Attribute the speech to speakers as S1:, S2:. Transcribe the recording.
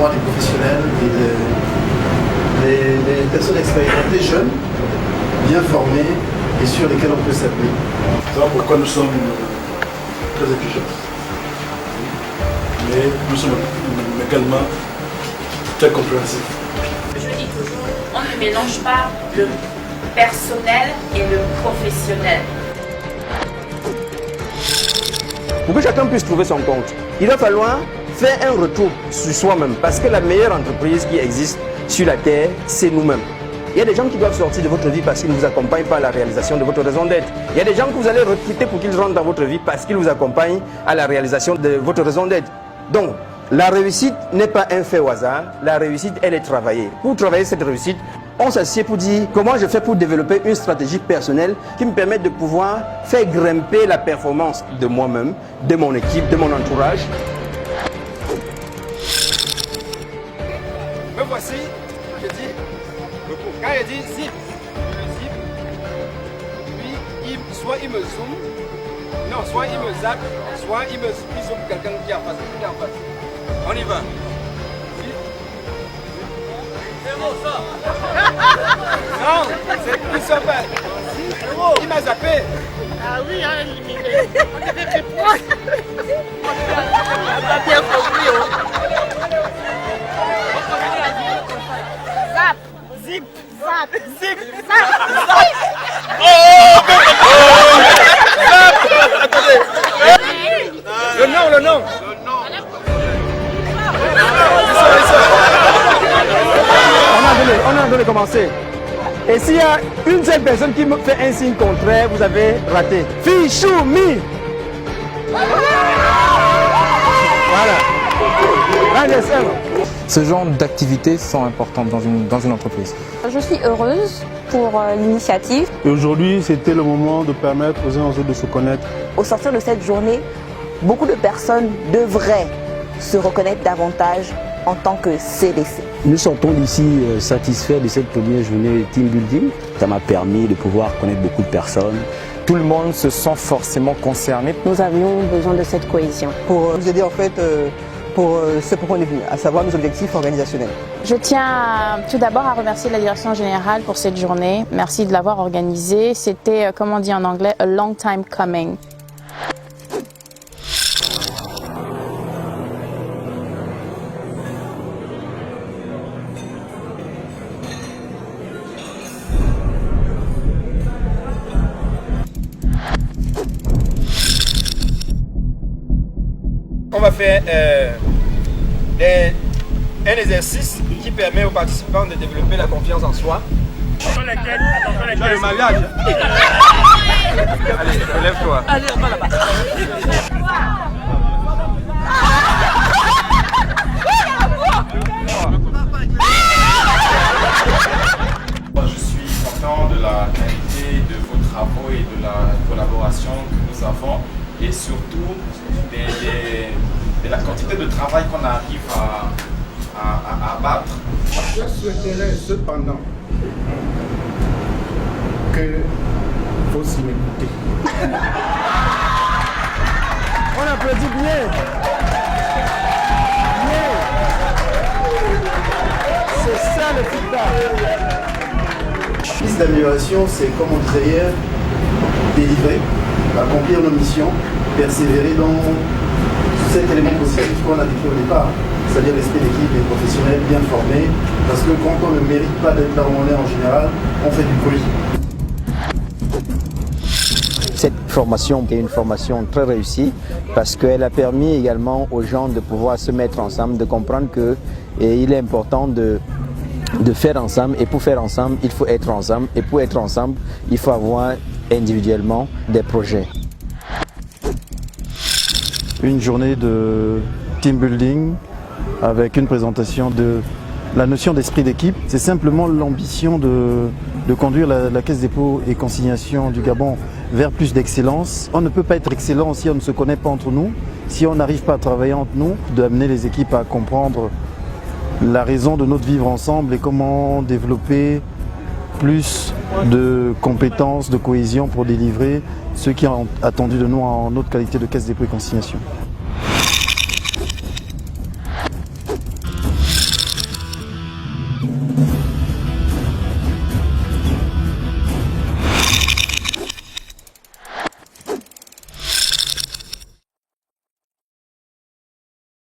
S1: moi des professionnels et des personnes expérimentées, jeunes, bien formées et sur lesquelles on peut s'appuyer.
S2: C'est pourquoi nous sommes très exigeants. Mais nous sommes également très compréhensifs.
S3: Je dis toujours, on ne mélange pas le personnel et le professionnel.
S4: Pour que chacun puisse trouver son compte, il va falloir faire un retour sur soi-même. Parce que la meilleure entreprise qui existe sur la terre, c'est nous-mêmes. Il y a des gens qui doivent sortir de votre vie parce qu'ils ne vous accompagnent pas à la réalisation de votre raison d'être. Il y a des gens que vous allez recruter pour qu'ils rentrent dans votre vie parce qu'ils vous accompagnent à la réalisation de votre raison d'être. Donc, la réussite n'est pas un fait au hasard. La réussite, elle est travaillée. Pour travailler cette réussite, on s'assied pour dire comment je fais pour développer une stratégie personnelle qui me permette de pouvoir faire grimper la performance de moi-même, de mon équipe, de mon entourage.
S5: Me voici, je dis, quand il dit zip, je zip, puis soit il me zoome, non, soit il me zappe, soit il zoome quelqu'un qui est en face, On y va. C'est bon ça. Non, c'est plus sympa. Il m'a zappé.
S6: Ah oui, hein, éliminé. On devait répondre. On a bien compris. Zap, zip, zap, zip, zap, zap.
S5: Attendez. Le nom.
S4: On a donné commencer. Et s'il y a une seule personne qui me fait un signe contraire, vous avez raté. Fichoumi. Voilà.
S7: Ce genre d'activités sont importantes dans une entreprise.
S8: Je suis heureuse pour l'initiative.
S2: Aujourd'hui, c'était le moment de permettre aux uns aux autres de se connaître.
S8: Au sortir de cette journée, beaucoup de personnes devraient se reconnaître davantage en tant que CDC.
S9: Nous sortons d'ici satisfaits de cette première journée team building. Ça m'a permis de pouvoir connaître beaucoup de personnes.
S7: Tout le monde se sent forcément concerné.
S8: Nous avions besoin de cette cohésion.
S10: Pour nous aider en fait pour ce pourquoi on est venu, à savoir nos objectifs organisationnels.
S11: Je tiens tout d'abord à remercier la direction générale pour cette journée. Merci de l'avoir organisée. C'était, comme on dit en anglais, a long time coming.
S5: On va faire un exercice qui permet aux participants de développer la confiance en soi.
S6: Attention les têtes, attention les têtes.
S5: Le mariage. Allez, relève-toi.
S6: Allez, on va là-bas.
S12: Je suis content de la qualité de vos travaux et de la collaboration que nous avons et surtout de la quantité de travail qu'on arrive à abattre.
S1: Je souhaiterais cependant que faut s'y écouter.
S4: On applaudit bien. Bien. C'est ça le feedback.
S1: Piste d'amélioration, c'est comment travailler, délivrer, accomplir nos missions, persévérer dans cet élément positif qu'on a décrit au départ, c'est-à-dire l'esprit d'équipe, des professionnels bien formés, parce que quand on ne mérite pas d'être là où on est en général, on fait du bruit.
S9: Cette formation est une formation très réussie parce qu'elle a permis également aux gens de pouvoir se mettre ensemble, de comprendre qu'il est important de faire ensemble, et pour faire ensemble, il faut être ensemble, et pour être ensemble, il faut avoir individuellement des projets.
S2: Une journée de team building avec une présentation de la notion d'esprit d'équipe. C'est simplement l'ambition de conduire la Caisse dépôt et consignation du Gabon vers plus d'excellence. On ne peut pas être excellent si on ne se connaît pas entre nous, si on n'arrive pas à travailler entre nous, d'amener les équipes à comprendre la raison de notre vivre ensemble et comment développer plus de compétences, de cohésion pour délivrer ce qui est attendu de nous en notre qualité de Caisse dépôt et consignation.